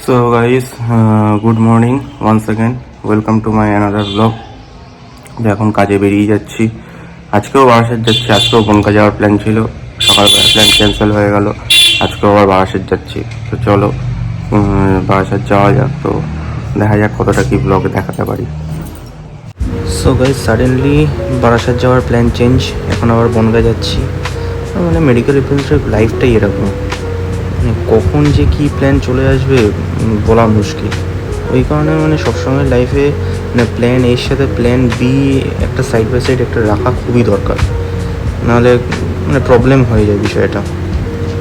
So guys, good morning once again. Welcome to my another vlog. এখন কাজে বেরিয়ে যাচ্ছি। আজকেও বারাসাত যাচ্ছি। আজকেও বনগা যাওয়ার প্ল্যান ছিল, সকালবেলা প্ল্যান ক্যান্সেল হয়ে গেল। আজকেও আবার বারাসাত যাচ্ছি। তো চলো বারাসাত যাওয়া যাক। তো দেখা যাক কতটা কি ব্লগে দেখাতে পারি। সো গাইজ সাডেনলি বারাসাত যাওয়ার প্ল্যান চেঞ্জ, এখন আবার বনগা যাচ্ছি। মানে মেডিকেল রিপ্রেজেন্টেটিভ লাইফটাই এরকম, কখন যে কী প্ল্যান চলে আসবে বলা মুশকিল। ওই কারণে মানে সবসময় লাইফে মানে প্ল্যান এর সাথে প্ল্যান বি একটা সাইড বাই সাইড একটা রাখা খুবই দরকার, নাহলে মানে প্রবলেম হয়ে যায় বিষয়টা।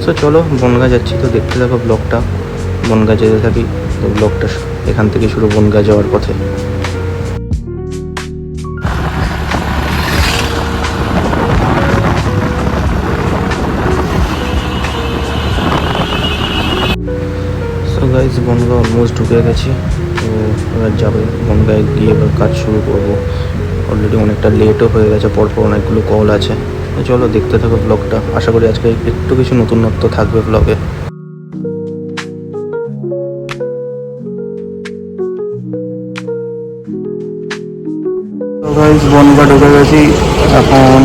সো চলো বনগা যাচ্ছি, তো দেখতে থাকো ব্লগটা। বনগা যেতে থাকি, তো ব্লগটা এখান থেকে শুরু বনগা যাওয়ার পথে। গাইজ বনগা অলমোস্ট ঢুকে গেছি, তো এবার যাবে বনগায় গিয়ে এবার কাজ শুরু করবো। অলরেডি অনেকটা লেটও হয়ে গেছে, পরপর অনেকগুলো কল আছে। তো চলো দেখতে থাকো ব্লগটা। আশা করি আজকে একটু কিছু নতুনত্ব থাকবে ব্লগে। তো গাইজ বনগা ঢুকে গেছি। এখন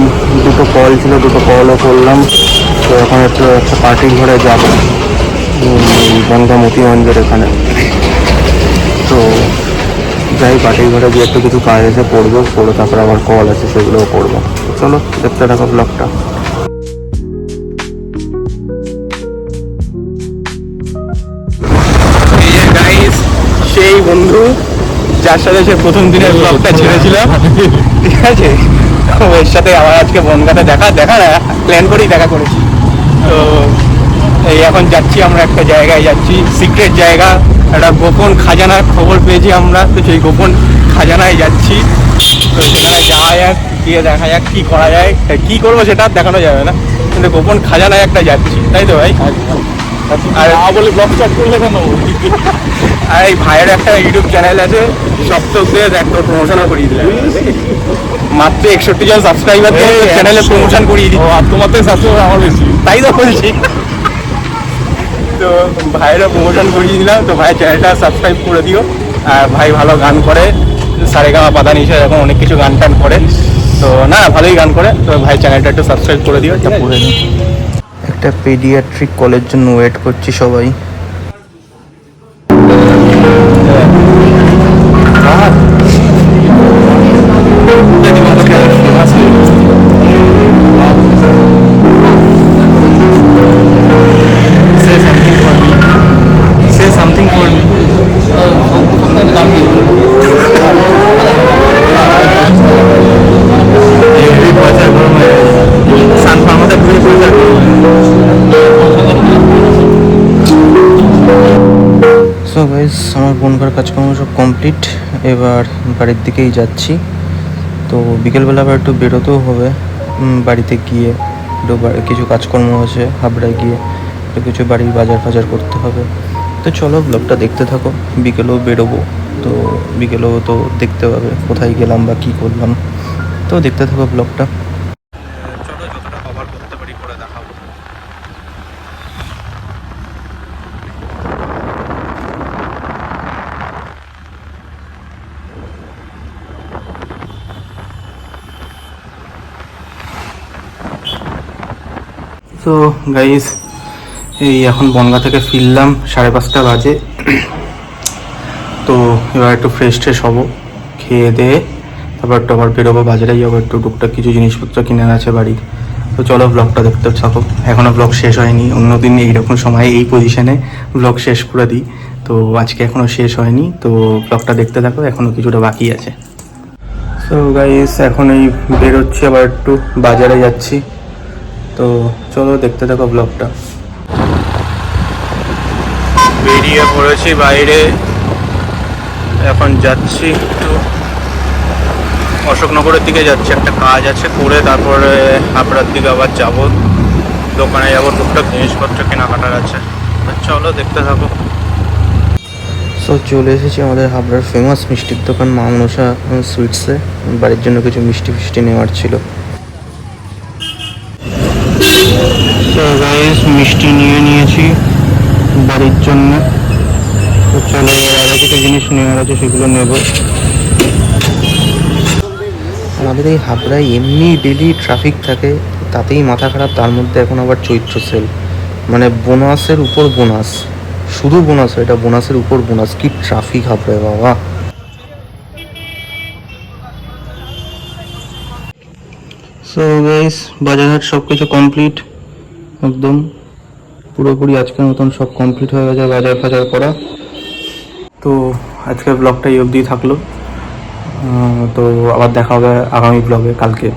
দুটো কল ছিল, দুটো কলও করলাম। তো এখন একটা পার্টির ঘরে যাবো বনগা মতিগঞ্জের এখানে। তো যাই পার্টির ঘরে গিয়ে একটু কিছু কাজ আছে করবো, করে তারপরে আবার কল আছে সেগুলোও করবো। চলো দেখতে থাকো ব্লগটা। সেই বন্ধু যার সাথে সে প্রথম দিনের ব্লগটা ছেড়েছিলাম, ঠিক আছে, ওর সাথে আবার আজকে বনগাতে দেখা না প্ল্যান করেই দেখা করেছি। তো এই এখন যাচ্ছি আমরা একটা জায়গায় যাচ্ছি, সিক্রেট জায়গা, একটা গোপন খাজানার খবর পেয়েছি আমরা। তো সেই গোপন খাজানায় যাচ্ছি। তো সেখানে যাওয়া যাক, গিয়ে দেখা যাক কী করা যায়। কী করবো সেটা আর দেখানো যাবে না, কিন্তু গোপন খাজানায় একটা যাচ্ছি, তাই তো ভাই? আর বলে ব্লগ স্টার্ট করলে কেন? আর এই ভাইয়ের একটা ইউটিউব চ্যানেল আছে, সপ্তাহে একটা প্রমোশনও করিয়ে দিলাম। মাত্র 61 জন সাবস্ক্রাইবার চ্যানেলে প্রমোশন করিয়ে দিই। আর তোমার তো সাবস্ক্রাইবার আমার বেশি, তাই তো বলছি। তো ভাইয়েরও প্রমোশন করিয়ে দিলাম। তো ভাইয়ের চ্যানেলটা সাবস্ক্রাইব করে দিও। আর ভাই ভালো গান করে, সারেগামা পাতা নিচে এখন অনেক কিছু গান টান করে। তো না, ভালোই গান করে। তো ভাই চ্যানেলটা একটু সাবস্ক্রাইব করে দিও। এটা পড়ে নিই। একটা পেডিয়াট্রিক কলের জন্য ওয়েট করছি সবাই। সো গাইজ আমার বনগার কাজকর্ম সব কমপ্লিট, এবার বাড়ির দিকেই যাচ্ছি। তো বিকেলবেলা আবার একটু বেরোতেও হবে, বাড়িতে গিয়ে একটু কিছু কাজকর্ম আছে, হাবড়ায় গিয়ে একটু কিছু বাড়ির বাজার ফাজার করতে হবে। তো চলো ব্লগটা দেখতে থাকো। বিকেলেও বেরোবো, তো বিকেলেও তো দেখতে হবে কোথায় গেলাম বা কী করলাম। তো দেখতে থাকো ব্লগটা। চলো যতটা কভার করতে পারি করে দেখাবো। তো গাইস এই এখন বনগা থেকে ফিরলাম, 5:30 বাজে। তো এবার একটু ফ্রেশ ট্রেশ হবো, খেয়ে দিয়ে তারপর একটু আবার বেরোবো, বাজারে যাবো, একটু টুকটাক কিছু জিনিসপত্র কেনার আছে বাড়ির। তো চলো ব্লগটা দেখতে থাকো। এখনও ব্লগ শেষ হয়নি, অন্যদিন এইরকম সময় এই পজিশনে ব্লগ শেষ করে দিই, তো আজকে এখনও শেষ হয়নি। তো ব্লগটা দেখতে থাকো, এখনও কিছুটা বাকি আছে। তো গাইস এখন এই বেরোচ্ছি, আবার একটু বাজারে যাচ্ছি। তো চলো দেখতে থাকো ব্লগটা। বেরিয়ে পড়েছি বাইরে, এখন যাচ্ছি একটু অশোকনগরের দিকে যাচ্ছি, একটা কাজ আছে করে তারপরে হাবড়ার দিকে আবার যাব, দোকানে যাবো, টুকটাক জিনিসপত্র কেনাকাটার আছে। চলো দেখতে থাকো। সো চলে এসেছি আমাদের হাবড়ার ফেমাস মিষ্টির দোকান মা মনসা সুইটসে, বাড়ির জন্য কিছু মিষ্টি ফিষ্টি নেওয়ার ছিল। তো গাইস মিষ্টি নিয়ে নিয়েছি বাড়ির জন্য। তাহলে আরও কিছু জিনিস নেওয়ার আছে সেগুলো নেব। আমাদের এই হাবড়ায় এমনি ডেলি ট্রাফিক থাকে, তাতেই মাথা খারাপ। তার মধ্যে এখন আবার চৈত্র সেল, মানে বোনাসের উপর বোনাস, শুধু বোনাস, এটা বোনাসের উপর বোনাস। কি ট্রাফিক হাবড়ায় বাবা! সো গাইস, বাজারহাট সব কিছু কমপ্লিট, একদম পুরোপুরি আজকের মতন সব কমপ্লিট হয়ে গেছে বাজার ফাজার করা। তো আজকের ব্লগটা এই অবধি থাকলো। তো আবার দেখা হবে আগামী ব্লগে কালকে।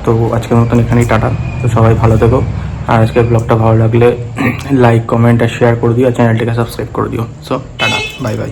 তো আজকের মতন এখানেই টাটা। তো সবাই ভালো থেকো, আর আজকের ব্লগটা ভালো লাগলে লাইক, কমেন্ট আর শেয়ার করে দিও, আর চ্যানেলটিকে সাবস্ক্রাইব করে দিও। So tata, bye bye.